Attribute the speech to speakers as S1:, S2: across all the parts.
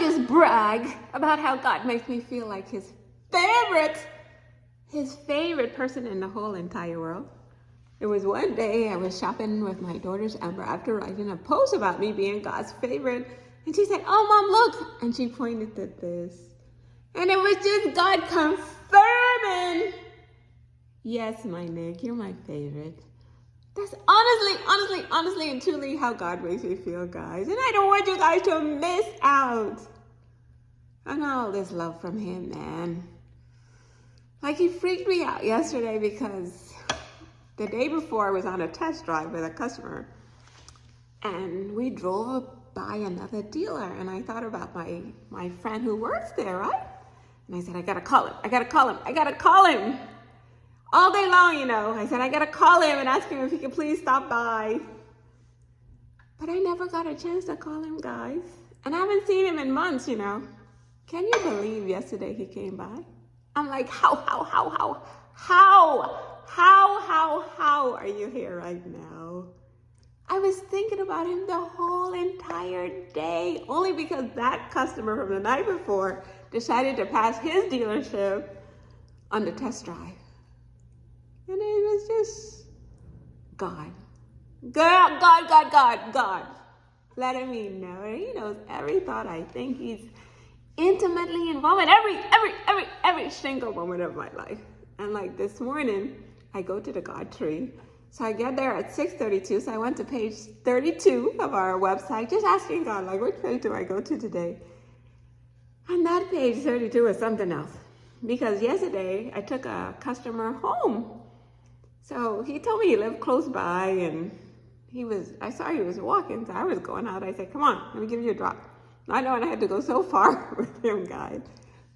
S1: just brag about how God makes me feel like his favorite person in the whole entire world. It was one day I was shopping with my daughter's Amber after writing a post about me being God's favorite. And she said, "Oh, Mom, look." And she pointed at this. And it was just God confirming, "Yes, my Nick, you're my favorite." That's honestly, and truly how God makes me feel, guys. And I don't want you guys to miss out on all this love from him, man. Like, he freaked me out yesterday because the day before I was on a test drive with a customer and we drove by another dealer, and I thought about my friend who works there, right? And I said, I gotta call him. All day long, I said, I gotta call him and ask him if he could please stop by. But I never got a chance to call him, guys. And I haven't seen him in months, Can you believe yesterday he came by? I'm like, how are you here right now? I was thinking about him the whole entire day, only because that customer from the night before decided to pass his dealership on the test drive. And it was just God, letting me know. He knows every thought I think. He's intimately involved in every single moment of my life. And like this morning, I go to the God tree. So I get there at 6:32. So I went to page 32 of our website, just asking God, like, which page do I go to today? And that page 32 is something else. Because yesterday, I took a customer home. So he told me he lived close by, and I saw he was walking, so I was going out. I said, come on, let me give you a drop. I know I had to go so far with him, guys.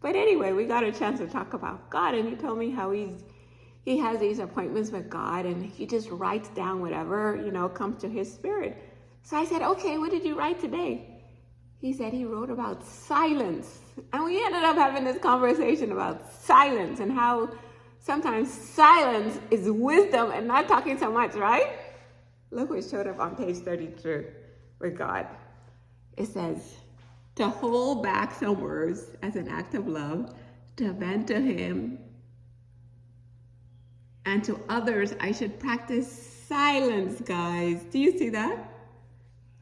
S1: But anyway, we got a chance to talk about God, and he told me how he has these appointments with God, and he just writes down whatever, comes to his spirit. So I said, okay, what did you write today? He said he wrote about silence. And we ended up having this conversation about silence and how sometimes silence is wisdom and not talking so much, right? Look what showed up on page 32 with God. It says, to hold back some words as an act of love, to vent to him and to others, I should practice silence, guys. Do you see that?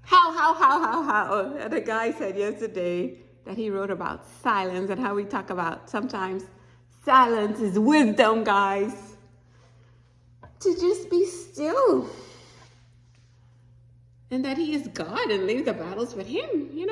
S1: How? And the guy said yesterday that he wrote about silence and how we talk about sometimes silence is wisdom, guys. To just be still. And that he is God and leave the battles with him,